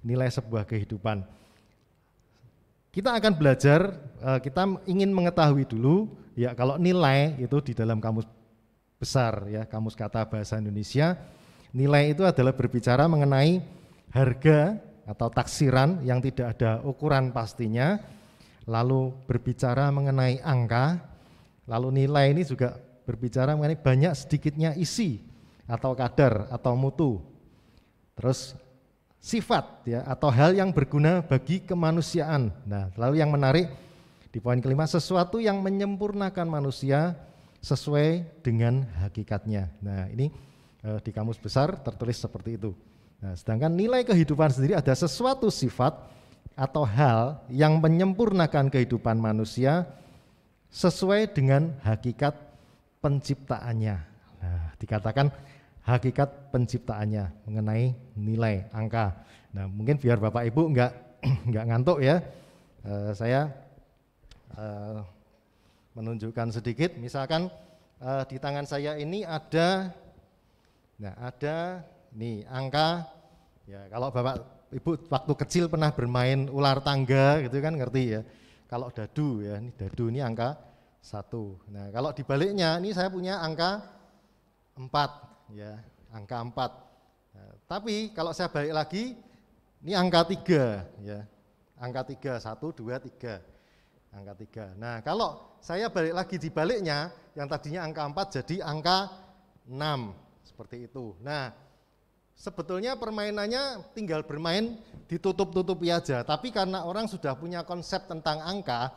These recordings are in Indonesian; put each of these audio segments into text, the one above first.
nilai sebuah kehidupan. Kita akan belajar, kita ingin mengetahui dulu, ya kalau nilai itu di dalam kamus besar, ya Kamus Kata Bahasa Indonesia, nilai itu adalah berbicara mengenai harga atau taksiran yang tidak ada ukuran pastinya, lalu berbicara mengenai angka, lalu nilai ini juga berbicara mengenai banyak sedikitnya isi atau kadar atau mutu. Terus sifat, ya, atau hal yang berguna bagi kemanusiaan. Nah, lalu yang menarik di poin kelima, sesuatu yang menyempurnakan manusia sesuai dengan hakikatnya. Nah, ini di kamus besar tertulis seperti itu. Nah, sedangkan nilai kehidupan sendiri ada sesuatu sifat atau hal yang menyempurnakan kehidupan manusia sesuai dengan hakikat penciptaannya. Nah, dikatakan hakikat penciptaannya mengenai nilai angka. Nah, mungkin biar Bapak Ibu enggak ngantuk ya, saya menunjukkan sedikit. Misalkan di tangan saya ini ada nih angka. Ya, kalau Bapak Ibu waktu kecil pernah bermain ular tangga gitu kan, ngerti ya. Kalau dadu ya, ini dadu ini angka 1. Nah, kalau dibaliknya ini saya punya angka 4 ya, angka 4. Nah, tapi kalau saya balik lagi ini angka 3 ya. Angka 3, 1 2 3. Angka 3. Nah, kalau saya balik lagi dibaliknya yang tadinya angka 4 jadi angka 6 seperti itu. Nah, sebetulnya permainannya tinggal bermain ditutup-tutupi aja, tapi karena orang sudah punya konsep tentang angka,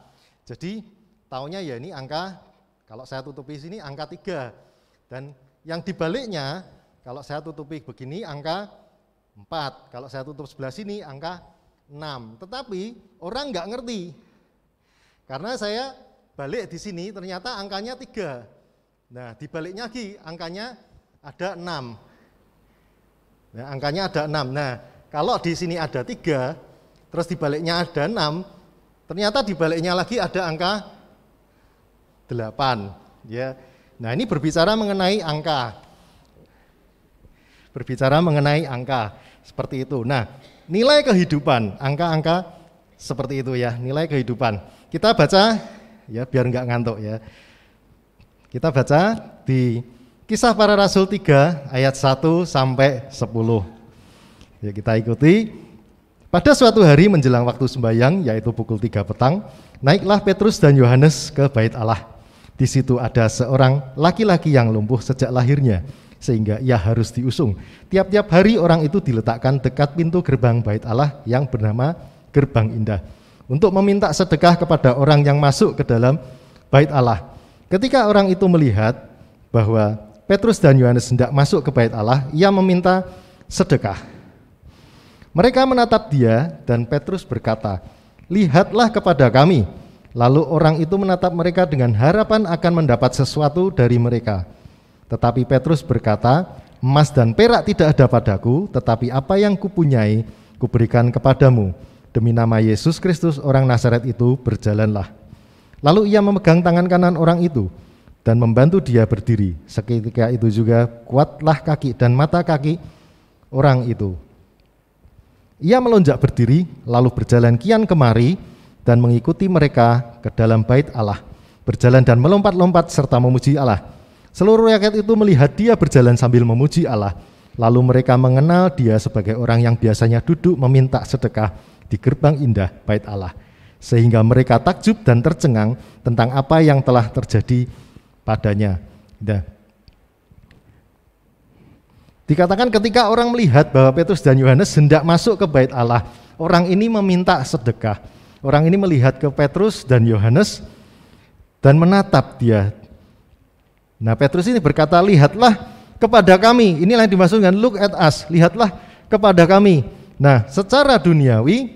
jadi taunya ya ini angka, kalau saya tutupi sini angka 3, dan yang dibaliknya kalau saya tutupi begini angka 4, kalau saya tutup sebelah sini angka 6, tetapi orang nggak ngerti, karena saya balik di sini ternyata angkanya 3, nah dibaliknya lagi angkanya ada 6. Nah, angkanya ada 6. Nah, kalau di sini ada 3, terus dibaliknya ada 6, ternyata dibaliknya lagi ada angka 8. Ya. Nah, ini berbicara mengenai angka. Berbicara mengenai angka, seperti itu. Nah, nilai kehidupan, angka-angka seperti itu ya, nilai kehidupan. Kita baca, ya biar enggak ngantuk ya. Kita baca di Kisah Para Rasul 3 ayat 1 sampai 10. Ya, kita ikuti. Pada suatu hari menjelang waktu sembahyang, yaitu pukul 3 petang, naiklah Petrus dan Yohanes ke bait Allah. Di situ ada seorang laki-laki yang lumpuh sejak lahirnya, sehingga ia harus diusung. Tiap-tiap hari orang itu diletakkan dekat pintu gerbang bait Allah yang bernama Gerbang Indah, untuk meminta sedekah kepada orang yang masuk ke dalam bait Allah. Ketika orang itu melihat bahwa Petrus dan Yohanes hendak masuk ke bait Allah, ia meminta sedekah. Mereka menatap dia dan Petrus berkata, "Lihatlah kepada kami." Lalu orang itu menatap mereka dengan harapan akan mendapat sesuatu dari mereka. Tetapi Petrus berkata, "Emas dan perak tidak ada padaku, tetapi apa yang kupunyai kuberikan kepadamu. Demi nama Yesus Kristus orang Nazaret itu, berjalanlah." Lalu ia memegang tangan kanan orang itu dan membantu dia berdiri. Seketika itu juga kuatlah kaki dan mata kaki orang itu. Ia melonjak berdiri, lalu berjalan kian kemari dan mengikuti mereka ke dalam bait Allah, berjalan dan melompat-lompat serta memuji Allah. Seluruh rakyat itu melihat dia berjalan sambil memuji Allah. Lalu mereka mengenal dia sebagai orang yang biasanya duduk meminta sedekah di gerbang indah bait Allah, sehingga mereka takjub dan tercengang tentang apa yang telah terjadi padanya. Nah, dikatakan ketika orang melihat bahwa Petrus dan Yohanes hendak masuk ke bait Allah, orang ini meminta sedekah. Orang ini melihat ke Petrus dan Yohanes dan menatap dia. Nah, Petrus ini berkata, "Lihatlah kepada kami." Inilah yang dimaksudkan look at us, lihatlah kepada kami. Nah, secara duniawi,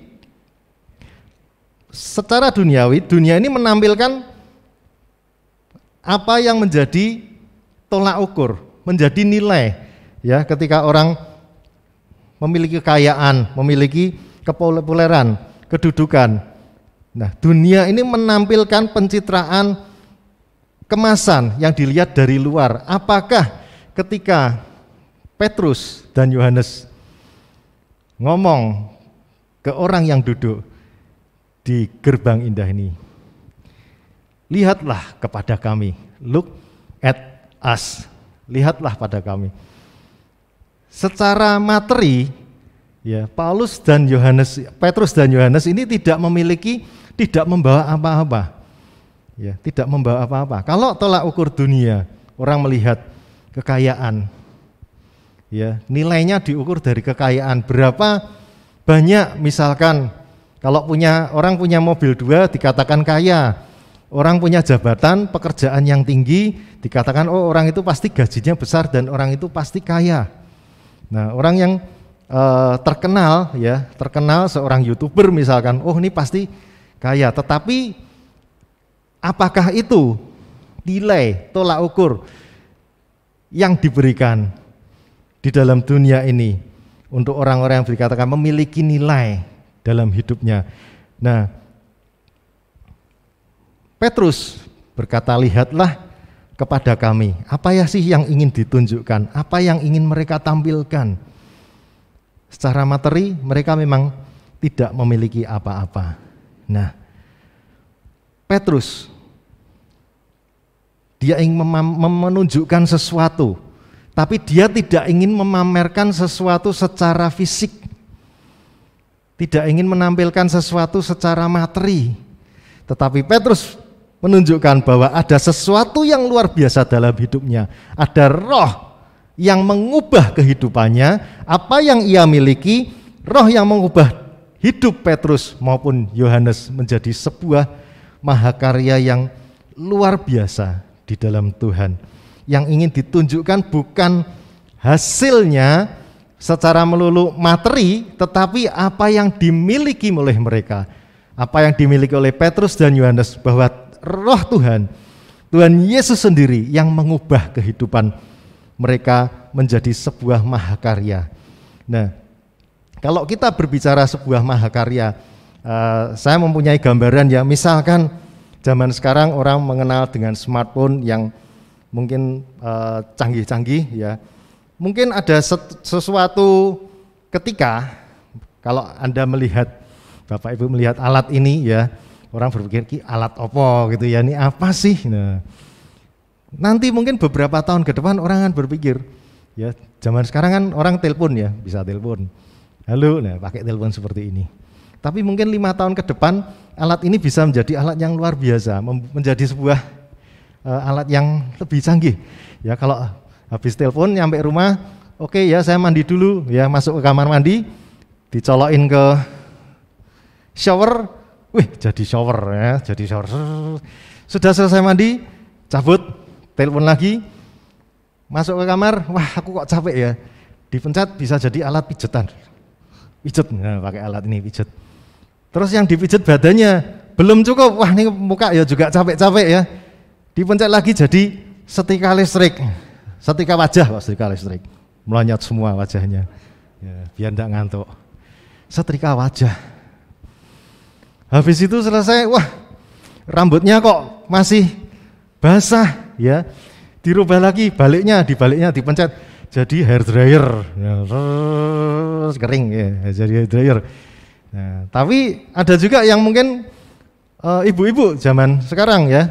dunia ini menampilkan apa yang menjadi tolak ukur, menjadi nilai, ya, ketika orang memiliki kekayaan, memiliki kepopuleran, kedudukan. Nah, dunia ini menampilkan pencitraan kemasan yang dilihat dari luar. Apakah ketika Petrus dan Yohanes ngomong ke orang yang duduk di gerbang indah ini, lihatlah kepada kami, look at us, lihatlah pada kami. Secara materi, ya, Petrus dan Yohanes ini tidak membawa apa-apa. Ya, tidak membawa apa-apa. Kalau tolak ukur dunia, orang melihat kekayaan. Ya, nilainya diukur dari kekayaan. Berapa banyak, misalkan kalau orang punya mobil 2 dikatakan kaya. Orang punya jabatan, pekerjaan yang tinggi dikatakan orang itu pasti gajinya besar dan orang itu pasti kaya. Nah, orang yang terkenal seorang YouTuber misalkan, ini pasti kaya. Tetapi apakah itu nilai tolak ukur yang diberikan di dalam dunia ini untuk orang-orang yang dikatakan memiliki nilai dalam hidupnya? Nah, Petrus berkata, lihatlah kepada kami. Apa ya sih yang ingin ditunjukkan? Apa yang ingin mereka tampilkan? Secara materi mereka memang tidak memiliki apa-apa. Nah, Petrus, dia ingin menunjukkan sesuatu, tapi dia tidak ingin memamerkan sesuatu secara fisik, tidak ingin menampilkan sesuatu secara materi, tetapi Petrus menunjukkan bahwa ada sesuatu yang luar biasa dalam hidupnya, ada roh yang mengubah kehidupannya, apa yang ia miliki, roh yang mengubah hidup Petrus maupun Yohanes menjadi sebuah mahakarya yang luar biasa di dalam Tuhan. Yang ingin ditunjukkan bukan hasilnya secara melulu materi, tetapi apa yang dimiliki oleh mereka, apa yang dimiliki oleh Petrus dan Yohanes, bahwa roh Tuhan Yesus sendiri yang mengubah kehidupan mereka menjadi sebuah mahakarya. Nah, kalau kita berbicara sebuah mahakarya, saya mempunyai gambaran ya, misalkan zaman sekarang orang mengenal dengan smartphone yang mungkin canggih-canggih ya. Mungkin ada sesuatu ketika kalau Anda melihat, Bapak Ibu melihat alat ini ya, orang berpikir alat opo gitu ya, ini apa sih? Nah, nanti mungkin beberapa tahun ke depan orang akan berpikir, ya zaman sekarang kan orang telepon ya, bisa telepon, halo, nah pakai telepon seperti ini. Tapi mungkin 5 tahun ke depan alat ini bisa menjadi alat yang luar biasa, menjadi sebuah alat yang lebih canggih. Ya kalau habis telepon nyampe rumah, oke ya saya mandi dulu, ya masuk ke kamar mandi, dicolokin ke shower, jadi shower ya, jadi shower. Sudah selesai mandi, cabut, telepon lagi, masuk ke kamar, aku kok capek ya, dipencet bisa jadi alat pijetan, pijet, nah, pakai alat ini pijet. Terus yang dipijet badannya belum cukup, ini muka ya juga capek-capek ya, dipencet lagi jadi setrika listrik, setrika wajah, setrika listrik, melonyot semua wajahnya, ya, biar tidak ngantuk, setrika wajah. Habis itu selesai, rambutnya kok masih basah ya, dirubah lagi, dibaliknya dipencet jadi hair dryer, ya, terus kering ya, jadi hair dryer. Nah, tapi ada juga yang mungkin ibu-ibu zaman sekarang ya,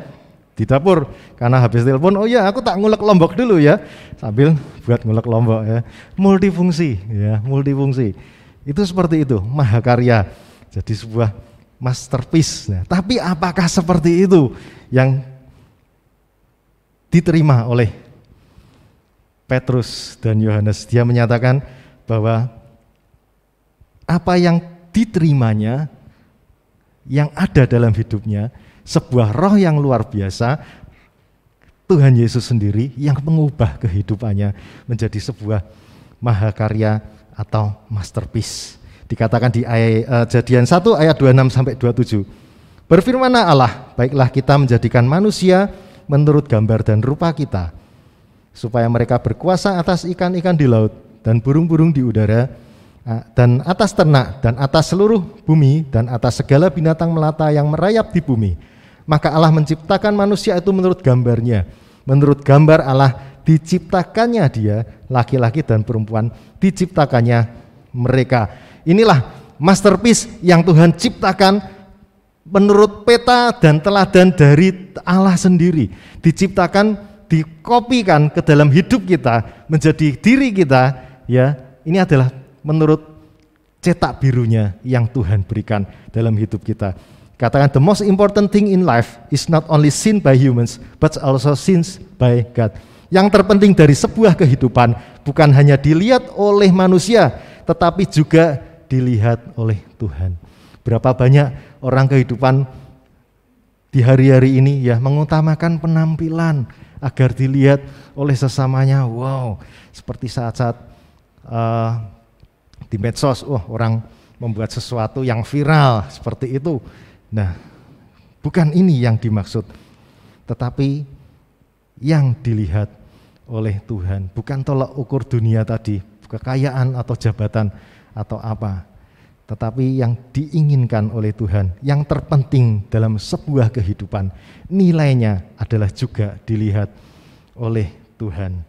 di dapur karena habis telepon, aku tak ngulek lombok dulu ya, sambil buat ngulek lombok ya, multifungsi ya, multifungsi. Itu seperti itu, mahakarya, jadi sebuah masterpiece. Nah, tapi apakah seperti itu yang diterima oleh Petrus dan Yohanes? Dia menyatakan bahwa apa yang diterimanya, yang ada dalam hidupnya, sebuah roh yang luar biasa, Tuhan Yesus sendiri yang mengubah kehidupannya menjadi sebuah mahakarya atau masterpiece. Dikatakan di Kejadian 1 ayat 26 sampai 27. Berfirmanlah Allah, baiklah kita menjadikan manusia menurut gambar dan rupa kita, supaya mereka berkuasa atas ikan-ikan di laut dan burung-burung di udara, dan atas ternak, dan atas seluruh bumi, dan atas segala binatang melata yang merayap di bumi. Maka Allah menciptakan manusia itu menurut gambarnya. Menurut gambar Allah diciptakannya dia, laki-laki dan perempuan diciptakannya mereka. Inilah masterpiece yang Tuhan ciptakan menurut peta dan teladan dari Allah sendiri, diciptakan, dikopikan ke dalam hidup kita, menjadi diri kita, ya. Ini adalah menurut cetak birunya yang Tuhan berikan dalam hidup kita. Katakan, the most important thing in life is not only seen by humans, but also seen by God. Yang terpenting dari sebuah kehidupan bukan hanya dilihat oleh manusia, tetapi juga dilihat oleh Tuhan. Berapa banyak orang kehidupan di hari-hari ini ya mengutamakan penampilan agar dilihat oleh sesamanya. Wow, seperti saat-saat di medsos, orang membuat sesuatu yang viral seperti itu. Nah, bukan ini yang dimaksud, tetapi yang dilihat oleh Tuhan, bukan tolak ukur dunia tadi, kekayaan atau jabatan atau apa, tetapi yang diinginkan oleh Tuhan, yang terpenting dalam sebuah kehidupan, nilainya adalah juga dilihat oleh Tuhan.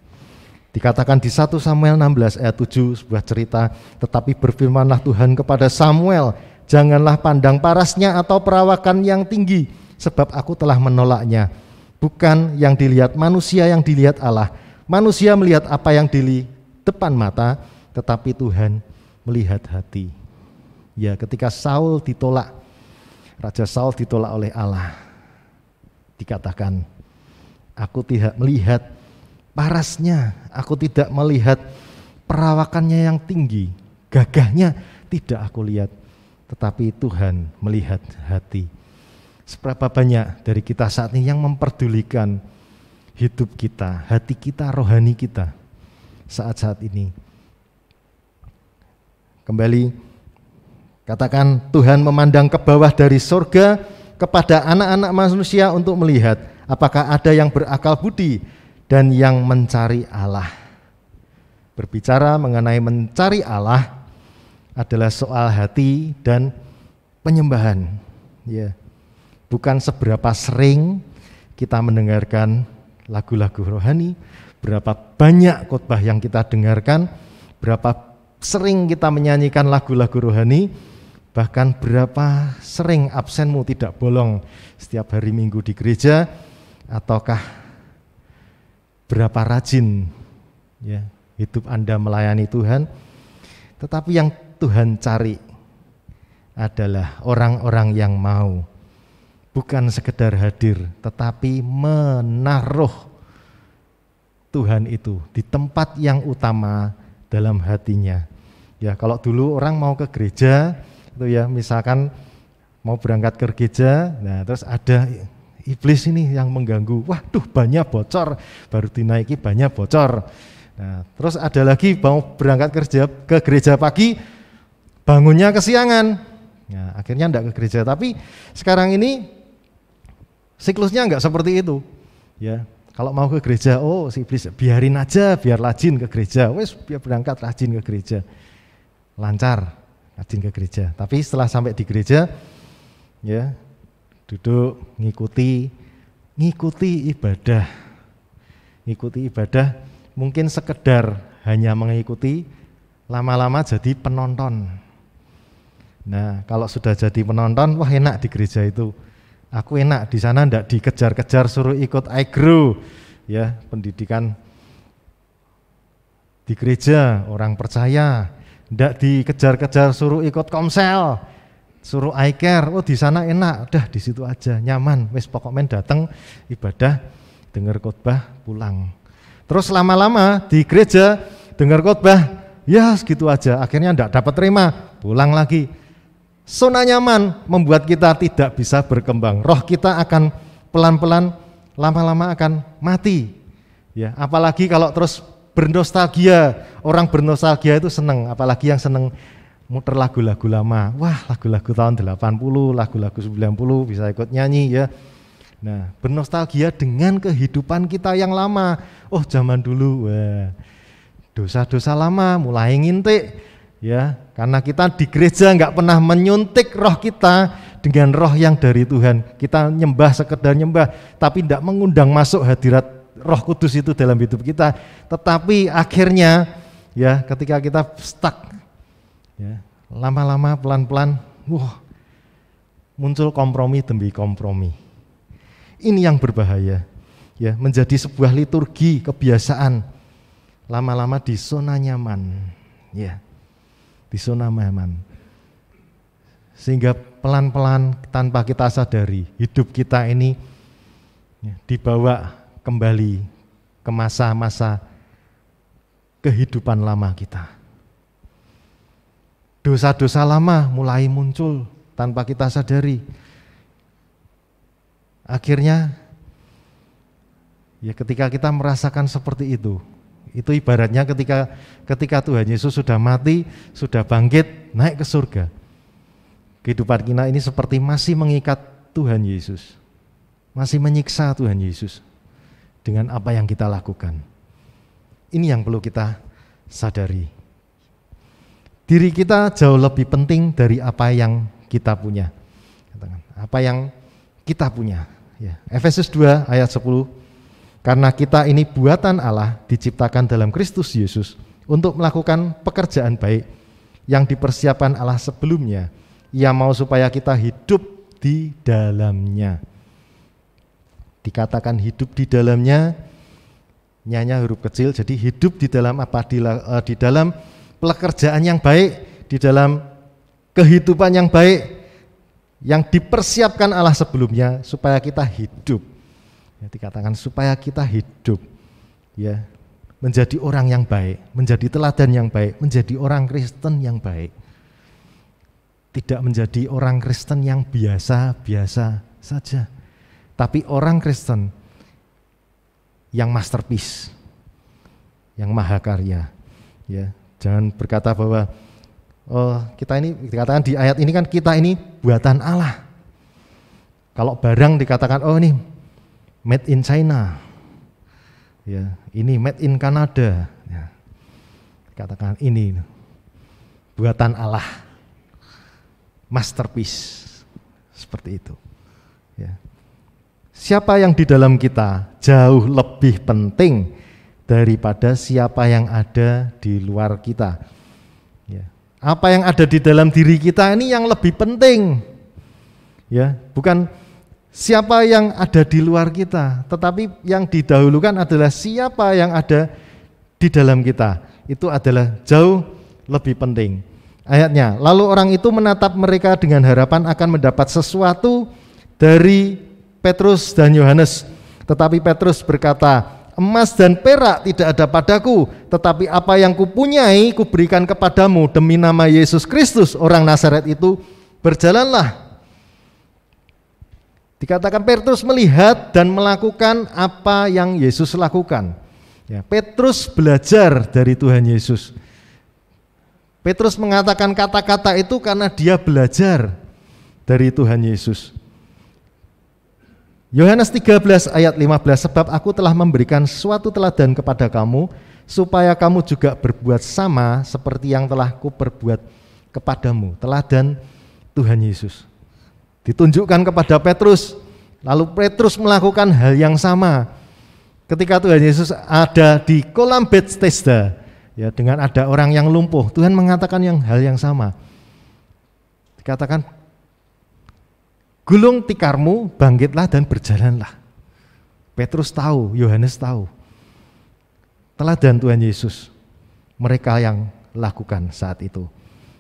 Dikatakan di 1 Samuel 16 ayat 7 sebuah cerita, tetapi berfirmanlah Tuhan kepada Samuel, janganlah pandang parasnya atau perawakan yang tinggi, sebab aku telah menolaknya. Bukan yang dilihat manusia yang dilihat Allah. Manusia melihat apa yang di depan mata, tetapi Tuhan melihat hati. Ya, ketika Saul ditolak, Raja Saul ditolak oleh Allah, dikatakan, aku tidak melihat parasnya, aku tidak melihat perawakannya yang tinggi, gagahnya tidak aku lihat, tetapi Tuhan melihat hati. Seberapa banyak dari kita saat ini yang memperdulikan hidup kita, hati kita, rohani kita saat-saat ini. Kembali, katakan, Tuhan memandang ke bawah dari surga kepada anak-anak manusia untuk melihat apakah ada yang berakal budi dan yang mencari Allah. Berbicara mengenai mencari Allah adalah soal hati dan penyembahan. Ya. Bukan seberapa sering kita mendengarkan lagu-lagu rohani, berapa banyak khotbah yang kita dengarkan, berapa sering kita menyanyikan lagu-lagu rohani, bahkan berapa sering absenmu tidak bolong setiap hari Minggu di gereja, ataukah berapa rajin ya hidup Anda melayani Tuhan. Tetapi yang Tuhan cari adalah orang-orang yang mau, bukan sekedar hadir, tetapi menaruh Tuhan itu di tempat yang utama dalam hatinya. Ya, kalau dulu orang mau ke gereja, itu ya misalkan mau berangkat ke gereja, nah terus ada iblis ini yang mengganggu, waduh banyak bocor, baru dinaiki banyak bocor. Nah, terus ada lagi mau berangkat ke gereja pagi, bangunnya kesiangan. Nah, akhirnya enggak ke gereja. Tapi sekarang ini siklusnya enggak seperti itu. Ya, kalau mau ke gereja, si iblis biarin aja, biar rajin ke gereja. Wes biar berangkat rajin ke gereja. Lancar rajin ke gereja. Tapi setelah sampai di gereja, ya duduk ngikuti ibadah. Ngikuti ibadah mungkin sekedar hanya mengikuti, lama-lama jadi penonton. Nah, kalau sudah jadi penonton, wah enak di gereja itu. Aku enak di sana, enggak dikejar-kejar suruh ikut iGrow, ya pendidikan di gereja orang percaya, enggak dikejar-kejar suruh ikut Komsel, suruh iCare. Oh di sana enak, udah di situ aja nyaman. Wes pokoknya datang ibadah, dengar khotbah, pulang. Terus lama-lama di gereja dengar khotbah, ya segitu aja. Akhirnya enggak dapat terima, pulang lagi. Zona nyaman membuat kita tidak bisa berkembang. Roh kita akan pelan-pelan lama-lama akan mati. Ya, apalagi kalau terus bernostalgia. Orang bernostalgia itu senang, apalagi yang senang muter lagu-lagu lama. Wah, lagu-lagu tahun 80, lagu-lagu 90 bisa ikut nyanyi ya. Nah, bernostalgia dengan kehidupan kita yang lama. Oh, zaman dulu, wah, dosa-dosa lama mulai ngintik. Ya, karena kita di gereja enggak pernah menyuntik roh kita dengan roh yang dari Tuhan. Kita nyembah sekedar nyembah, tapi enggak mengundang masuk hadirat Roh Kudus itu dalam hidup kita. Tetapi akhirnya ya ketika kita stuck ya, lama-lama pelan-pelan, muncul kompromi demi kompromi. Ini yang berbahaya, ya, menjadi sebuah liturgi, kebiasaan, lama-lama di zona nyaman, ya, di zona nyaman. Sehingga pelan-pelan tanpa kita sadari, hidup kita ini ya, dibawa kembali ke masa-masa kehidupan lama kita. Dosa-dosa lama mulai muncul tanpa kita sadari. Akhirnya, ya ketika kita merasakan seperti itu ibaratnya ketika Tuhan Yesus sudah mati, sudah bangkit, naik ke surga. Kehidupan kita ini seperti masih mengikat Tuhan Yesus, masih menyiksa Tuhan Yesus dengan apa yang kita lakukan. Ini yang perlu kita sadari. Diri kita jauh lebih penting dari apa yang kita punya. Apa yang kita punya. Ya. Efesus 2 ayat 10. Karena kita ini buatan Allah, diciptakan dalam Kristus Yesus untuk melakukan pekerjaan baik yang dipersiapkan Allah sebelumnya. Ia mau supaya kita hidup di dalamnya. Dikatakan hidup di dalamnya, nyanya huruf kecil, jadi hidup di dalam apa? Di dalam pekerjaan yang baik, di dalam kehidupan yang baik yang dipersiapkan Allah sebelumnya supaya kita hidup. Ya, dikatakan supaya kita hidup, ya, menjadi orang yang baik, menjadi teladan yang baik, menjadi orang Kristen yang baik. Tidak menjadi orang Kristen yang biasa-biasa saja, tapi orang Kristen yang masterpiece, yang mahakarya. Ya, jangan berkata bahwa kita ini dikatakan di ayat ini kan kita ini buatan Allah. Kalau barang dikatakan ini made in China, ya, ini made in Kanada, ya, dikatakan ini buatan Allah, masterpiece, seperti itu. Ya. Siapa yang di dalam kita jauh lebih penting daripada siapa yang ada di luar kita. Ya. Apa yang ada di dalam diri kita ini yang lebih penting, ya, bukan siapa yang ada di luar kita, tetapi yang didahulukan adalah siapa yang ada di dalam kita. Itu adalah jauh lebih penting. Ayatnya, lalu orang itu menatap mereka dengan harapan akan mendapat sesuatu dari Petrus dan Yohanes. Tetapi Petrus berkata, emas dan perak tidak ada padaku, tetapi apa yang kupunyai kuberikan kepadamu. Demi nama Yesus Kristus orang Nazaret itu, berjalanlah. Dikatakan Petrus melihat dan melakukan apa yang Yesus lakukan. Ya, Petrus belajar dari Tuhan Yesus. Petrus mengatakan kata-kata itu karena dia belajar dari Tuhan Yesus. Yohanes 13 ayat 15, sebab aku telah memberikan suatu teladan kepada kamu, supaya kamu juga berbuat sama seperti yang telah kuperbuat kepadamu. Teladan Tuhan Yesus ditunjukkan kepada Petrus, lalu Petrus melakukan hal yang sama. Ketika Tuhan Yesus ada di kolam Bethesda, ya, dengan ada orang yang lumpuh, Tuhan mengatakan hal yang sama. Dikatakan, gulung tikarmu, bangkitlah dan berjalanlah. Petrus tahu, Yohanes tahu. Teladan Tuhan Yesus mereka yang lakukan saat itu.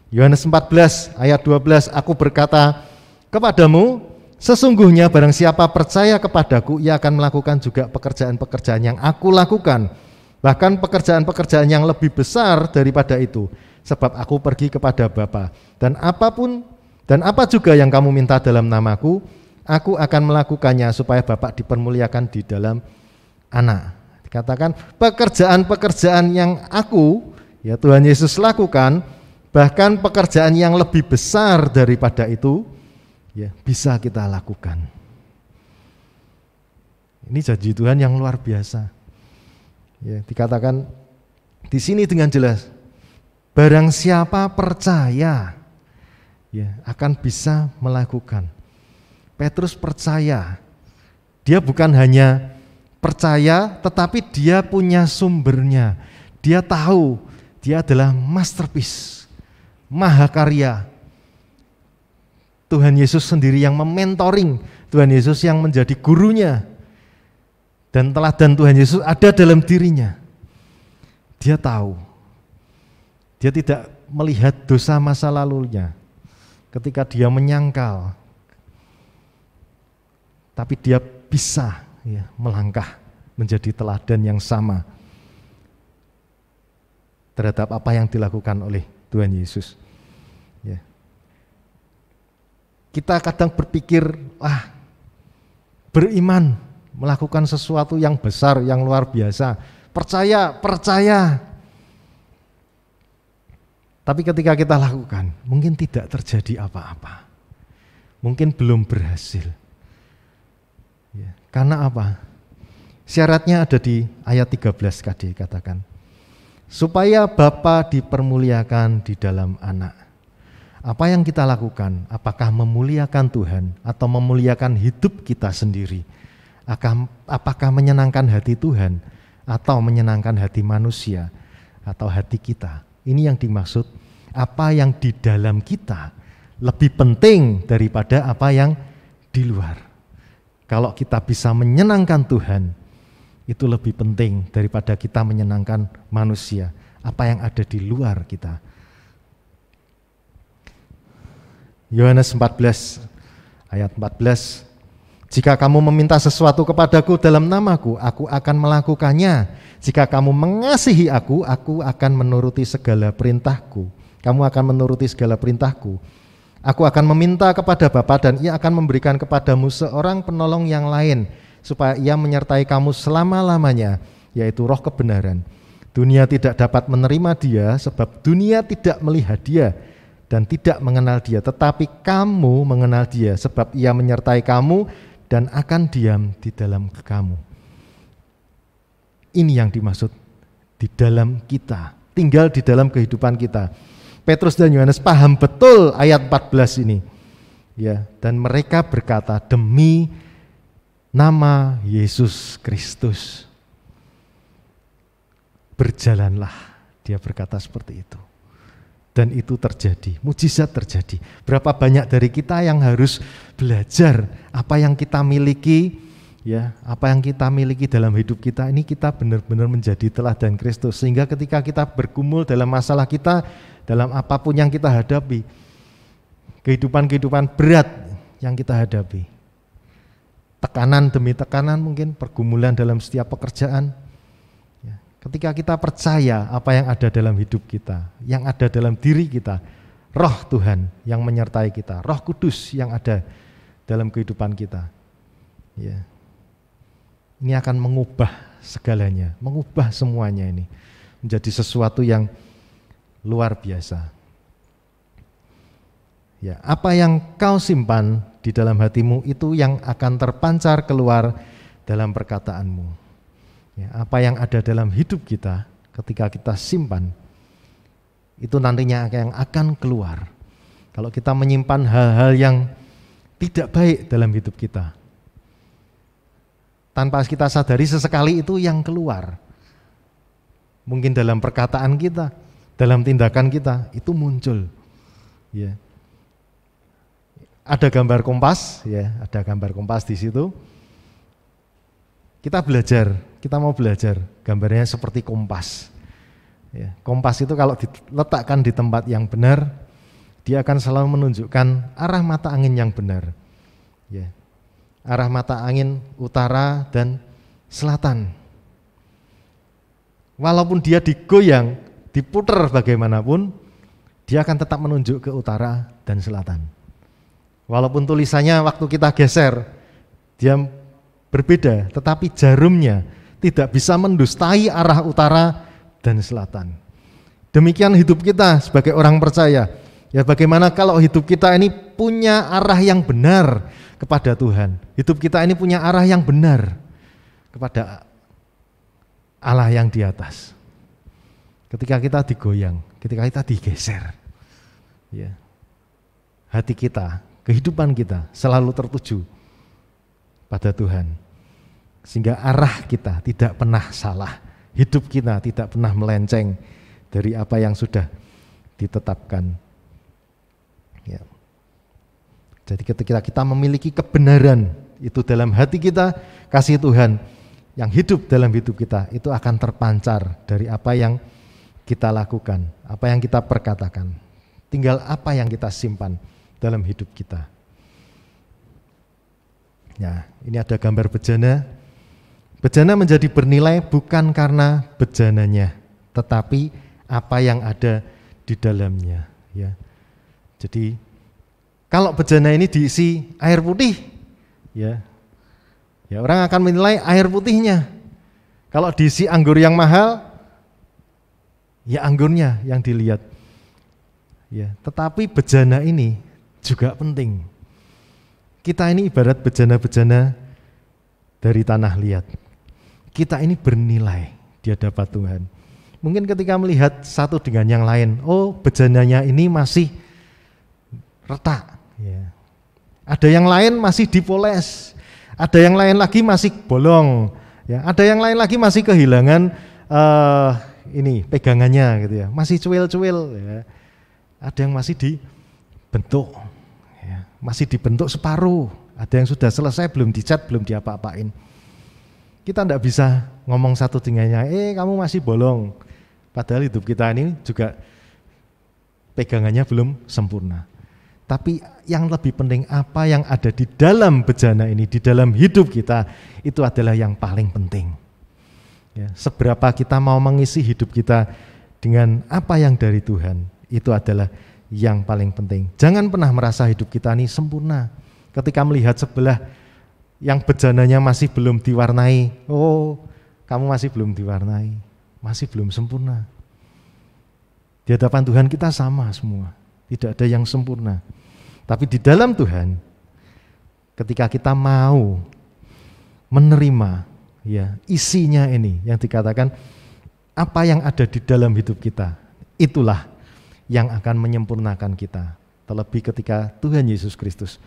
Yohanes 14 ayat 12, aku berkata kepadamu, sesungguhnya barang siapa percaya kepadaku, ia akan melakukan juga pekerjaan-pekerjaan yang aku lakukan, bahkan pekerjaan-pekerjaan yang lebih besar daripada itu, sebab aku pergi kepada Bapa, dan apa juga yang kamu minta dalam namaku, aku akan melakukannya supaya Bapa dipermuliakan di dalam Anak. Dikatakan pekerjaan-pekerjaan yang aku, ya, Tuhan Yesus lakukan, bahkan pekerjaan yang lebih besar daripada itu, ya, bisa kita lakukan. Ini janji Tuhan yang luar biasa. Ya, dikatakan di sini dengan jelas, barang siapa percaya, ya, akan bisa melakukan. Petrus percaya. Dia bukan hanya percaya, tetapi dia punya sumbernya. Dia tahu dia adalah masterpiece, mahakarya. Tuhan Yesus sendiri yang mementoring, Tuhan Yesus yang menjadi gurunya. Dan teladan Tuhan Yesus ada dalam dirinya. Dia tahu. Dia tidak melihat dosa masa lalunya ketika dia menyangkal. Tapi dia bisa melangkah menjadi teladan yang sama terhadap apa yang dilakukan oleh Tuhan Yesus. Kita kadang berpikir, beriman, melakukan sesuatu yang besar, yang luar biasa. Percaya. Tapi ketika kita lakukan, mungkin tidak terjadi apa-apa. Mungkin belum berhasil. Karena apa? Syaratnya ada di ayat 13 tadi katakan. Supaya Bapa dipermuliakan di dalam anak. Apa yang kita lakukan, apakah memuliakan Tuhan atau memuliakan hidup kita sendiri? Apakah menyenangkan hati Tuhan atau menyenangkan hati manusia atau hati kita? Ini yang dimaksud, apa yang di dalam kita lebih penting daripada apa yang di luar. Kalau kita bisa menyenangkan Tuhan, itu lebih penting daripada kita menyenangkan manusia, apa yang ada di luar kita. Yohanes 14 ayat 14, jika kamu meminta sesuatu kepadaku dalam namaku, aku akan melakukannya. Jika kamu mengasihi aku akan menuruti segala perintahku. Kamu akan menuruti segala perintahku. Aku akan meminta kepada Bapa dan ia akan memberikan kepadamu seorang penolong yang lain, supaya ia menyertai kamu selama-lamanya, yaitu Roh kebenaran. Dunia tidak dapat menerima dia, sebab dunia tidak melihat dia dan tidak mengenal dia, tetapi kamu mengenal dia, sebab ia menyertai kamu dan akan diam di dalam kamu. Ini yang dimaksud di dalam kita, tinggal di dalam kehidupan kita. Petrus dan Yohanes paham betul ayat 14 ini. Dan mereka berkata, demi nama Yesus Kristus, berjalanlah. Dia berkata seperti itu. Dan itu terjadi, mujizat terjadi. Berapa banyak dari kita yang harus belajar apa yang kita miliki, apa yang kita miliki dalam hidup kita ini, kita benar-benar menjadi teladan Kristus. Sehingga ketika kita bergumul dalam masalah kita, dalam apapun yang kita hadapi, kehidupan-kehidupan berat yang kita hadapi, tekanan demi tekanan mungkin, pergumulan dalam setiap pekerjaan, ketika kita percaya apa yang ada dalam hidup kita, yang ada dalam diri kita, Roh Tuhan yang menyertai kita, Roh Kudus yang ada dalam kehidupan kita, ini akan mengubah segalanya, mengubah semuanya ini menjadi sesuatu yang luar biasa. Apa yang kau simpan di dalam hatimu itu yang akan terpancar keluar dalam perkataanmu. Apa yang ada dalam hidup kita ketika kita simpan, itu nantinya yang akan keluar. Kalau kita menyimpan hal-hal yang tidak baik dalam hidup kita, tanpa kita sadari sesekali itu yang keluar. Mungkin dalam perkataan kita, dalam tindakan kita, itu muncul. Ada gambar kompas, ada gambar kompas di situ. Kita belajar, kita mau belajar, gambarnya seperti kompas. Kompas itu kalau diletakkan di tempat yang benar, dia akan selalu menunjukkan arah mata angin yang benar. Arah mata angin utara dan selatan. Walaupun dia digoyang, diputar bagaimanapun, dia akan tetap menunjuk ke utara dan selatan. Walaupun tulisannya waktu kita geser, dia berbeda, tetapi jarumnya tidak bisa mendustai arah utara dan selatan. Demikian hidup kita sebagai orang percaya. Bagaimana kalau hidup kita ini punya arah yang benar kepada Tuhan. Hidup kita ini punya arah yang benar kepada Allah yang di atas. Ketika kita digoyang, ketika kita digeser, hati kita, kehidupan kita selalu tertuju pada Tuhan, sehingga arah kita tidak pernah salah, hidup kita tidak pernah melenceng dari apa yang sudah ditetapkan Jadi ketika kita memiliki kebenaran itu dalam hati kita, kasih Tuhan yang hidup dalam hidup kita, itu akan terpancar dari apa yang kita lakukan, apa yang kita perkatakan. Tinggal apa yang kita simpan dalam hidup kita. Ya, ini ada gambar bejana. Bejana menjadi bernilai bukan karena bejananya, tetapi apa yang ada di dalamnya. Ya, jadi kalau bejana ini diisi air putih, ya orang akan menilai air putihnya. Kalau diisi anggur yang mahal, ya anggurnya yang dilihat. Ya, tetapi bejana ini juga penting. Kita ini ibarat bejana-bejana dari tanah liat. Kita ini bernilai di hadapan Tuhan. Mungkin ketika melihat satu dengan yang lain, oh bejananya ini masih retak. Ya. Ada yang lain masih dipoles, ada yang lain lagi masih bolong, ya. Ada yang lain lagi masih kehilangan ini pegangannya gitu ya, masih cuil-cuil. Ya. Ada yang masih dibentuk, ya. Masih dibentuk separuh. Ada yang sudah selesai, belum dicat, belum diapa-apain. Kita tidak bisa ngomong satu dengannya, kamu masih bolong. Padahal hidup kita ini juga pegangannya belum sempurna. Tapi yang lebih penting apa yang ada di dalam bejana ini, di dalam hidup kita, itu adalah yang paling penting. Ya, seberapa kita mau mengisi hidup kita dengan apa yang dari Tuhan, itu adalah yang paling penting. Jangan pernah merasa hidup kita ini sempurna. Ketika melihat sebelah yang bejananya masih belum diwarnai, oh kamu masih belum diwarnai, masih belum sempurna. Di hadapan Tuhan kita sama semua, tidak ada yang sempurna. Tapi di dalam Tuhan, ketika kita mau menerima ya isinya ini, yang dikatakan apa yang ada di dalam hidup kita, itulah yang akan menyempurnakan kita. Terlebih ketika Tuhan Yesus Kristus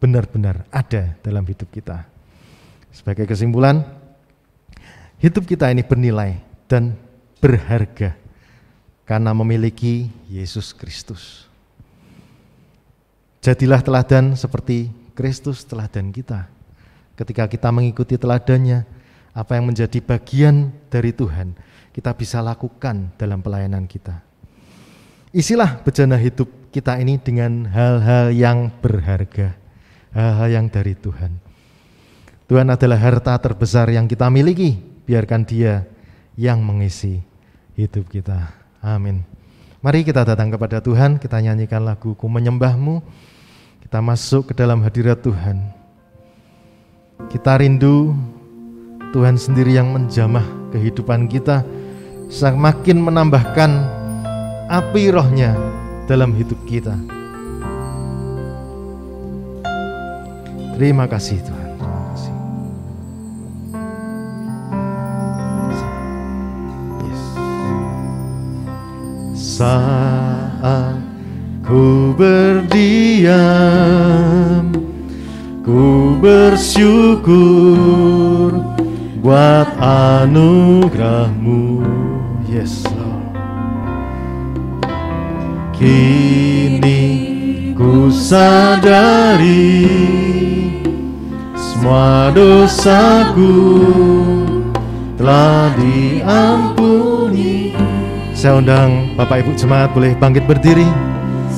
benar-benar ada dalam hidup kita. Sebagai kesimpulan, hidup kita ini bernilai dan berharga karena memiliki Yesus Kristus. Jadilah teladan seperti Kristus teladan kita. Ketika kita mengikuti teladannya, apa yang menjadi bagian dari Tuhan, kita bisa lakukan dalam pelayanan kita. Isilah bejana hidup kita ini dengan hal-hal yang berharga, hal-hal yang dari Tuhan. Tuhan adalah harta terbesar yang kita miliki, biarkan Dia yang mengisi hidup kita. Amin. Mari kita datang kepada Tuhan, kita nyanyikan lagu Ku Menyembah-Mu. Kita masuk ke dalam hadirat Tuhan. Kita rindu Tuhan sendiri yang menjamah kehidupan kita, semakin menambahkan api rohnya dalam hidup kita. Terima kasih Tuhan. Terima kasih. Yes. Saat ku berdiam, ku bersyukur buat anugerah-Mu, yes Lord. Kini ku sadari semua dosaku telah diampuni. Saya undang Bapak Ibu Jemaat boleh bangkit berdiri.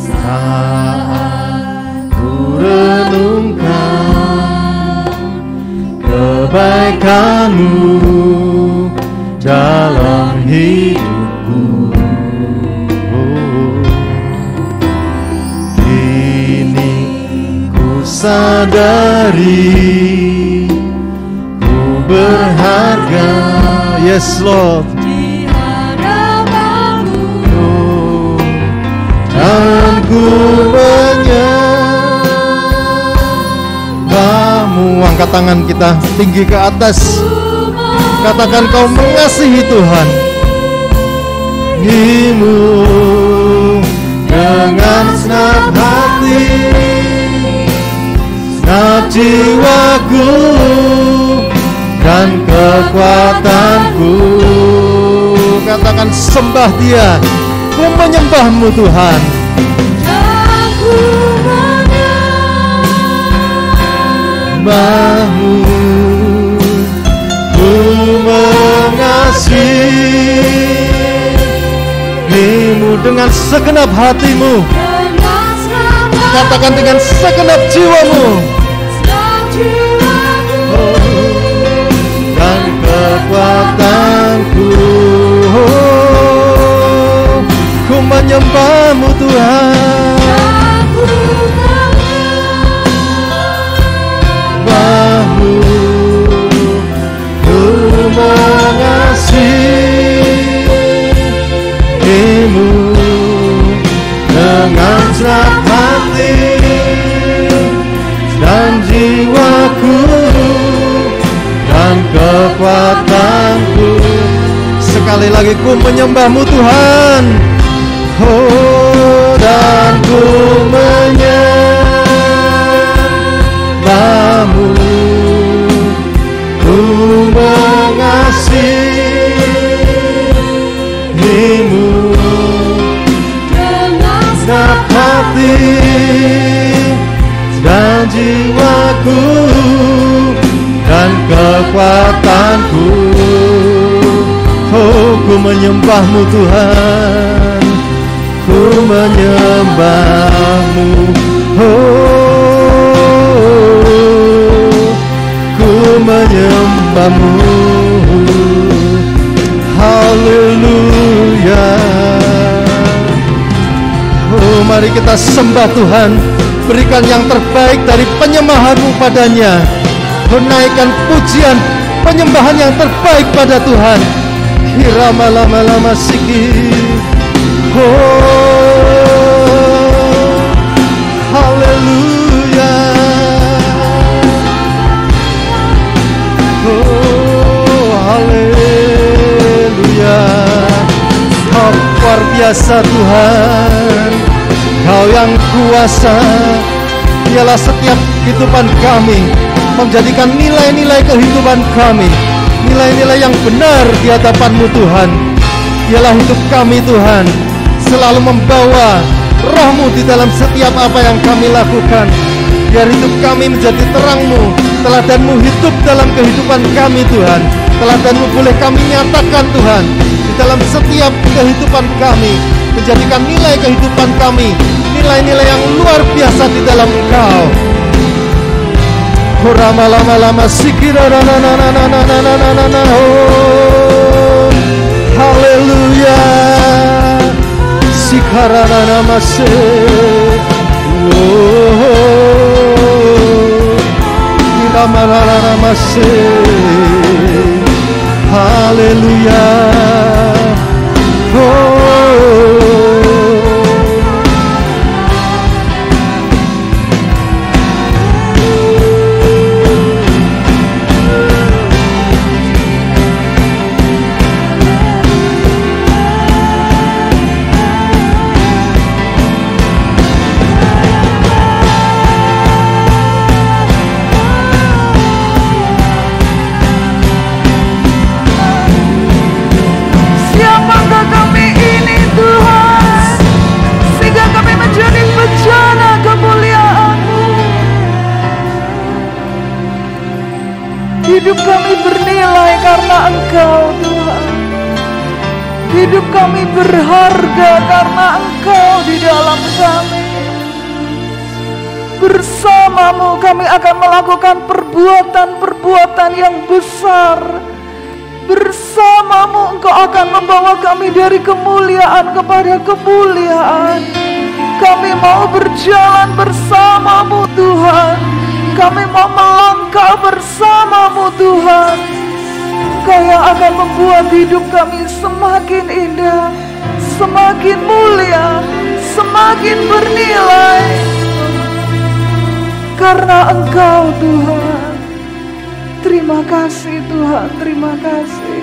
Saat ku renungkan kebaikan-Mu dalam hidupku, kini ku sadari ku berharga, yes Lord, di hadapan-Mu, dan ku menyembah-Mu. Angkat tangan kita tinggi ke atas, katakan kau mengasihi Tuhan Imu dengan senap hati, senap jiwaku dan kekuatanku. Katakan sembah Dia, ku menyembah-Mu Tuhan. Aku dengan segenap hatimu, katakan dengan segenap jiwamu, dan kekuatanku, ku menyembahmu Tuhan. Bahu ku mengasihimu dengan segenap hati dan jiwaku dan kekuatanku. Sekali lagi ku menyembahmu Tuhan. Oh, dan ku menyembahmu, ku mengasihimu dengan segenap hati dan jiwaku dan kekuatanku. Oh, ku menyembahmu Tuhan, ku menyembahmu. Oh, ku menyembahmu. Haleluya. Oh, mari kita sembah Tuhan. Berikan yang terbaik dari penyembahanmu padanya. Menaikkan pujian penyembahan yang terbaik pada Tuhan. Hirama lama lama siki. Oh, haleluya. Oh, haleluya. Kau luar biasa Tuhan. Kau yang kuasa. Dialah setiap kehidupan kami, menjadikan nilai-nilai kehidupan kami, nilai-nilai yang benar di hadapan-Mu Tuhan. Dialah hidup kami Tuhan, selalu membawa Roh-Mu di dalam setiap apa yang kami lakukan. Biar hidup kami menjadi terang-Mu, teladan-Mu hidup dalam kehidupan kami Tuhan. Teladan-Mu boleh kami nyatakan Tuhan di dalam setiap kehidupan kami, menjadikan nilai kehidupan kami, nilai-nilai yang luar biasa di dalam Engkau. Rama lama lama sikira na na na na na na na na na na. Oh, haleluya. Sikara na na mase. Oh, rama la la la mase. Haleluya. Oh, hidup kami bernilai karena Engkau Tuhan. Hidup kami berharga karena Engkau di dalam kami. Bersama-Mu kami akan melakukan perbuatan-perbuatan yang besar. Bersama-Mu Engkau akan membawa kami dari kemuliaan kepada kemuliaan. Kami mau berjalan bersama-Mu Tuhan. Kami mau melangkah bersama-Mu Tuhan. Engkau yang akan membuat hidup kami semakin indah, semakin mulia, semakin bernilai. Karena Engkau Tuhan. Terima kasih Tuhan, terima kasih.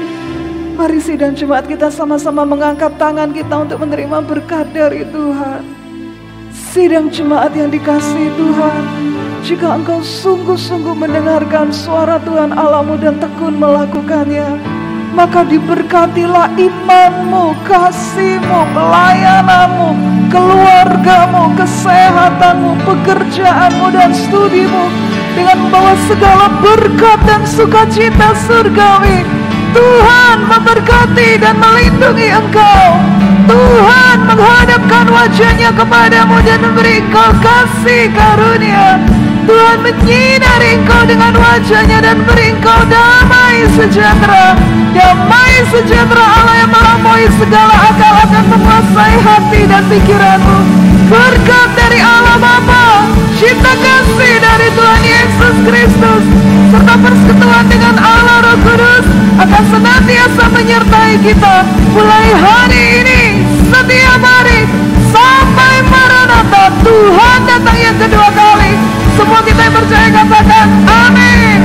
Mari sidang jemaat kita sama-sama mengangkat tangan kita untuk menerima berkat dari Tuhan. Sidang jemaat yang dikasihi Tuhan, jika engkau sungguh-sungguh mendengarkan suara Tuhan Allahmu dan tekun melakukannya, maka diberkatilah imanmu, kasihmu, pelayananmu, keluargamu, kesehatanmu, pekerjaanmu, dan studimu, dengan membawa segala berkat dan sukacita surgawi Tuhan memberkati dan melindungi engkau. Tuhan menghadapkan wajahnya kepadamu dan memberi engkau kasih karunia. Tuhan menyinari engkau dengan wajahnya dan beri engkau damai sejahtera. Damai sejahtera Allah yang melampaui segala akal akan menguasai hati dan pikiranmu. Berkat dari Allah Bapa, cinta kasih dari Tuhan Yesus Kristus, serta persekutuan dengan Allah Roh Kudus akan senantiasa menyertai kita mulai hari ini, setiap hari sampai Maranatha, Tuhan datang yang kedua kali. Semua kita yang percaya katakan amin.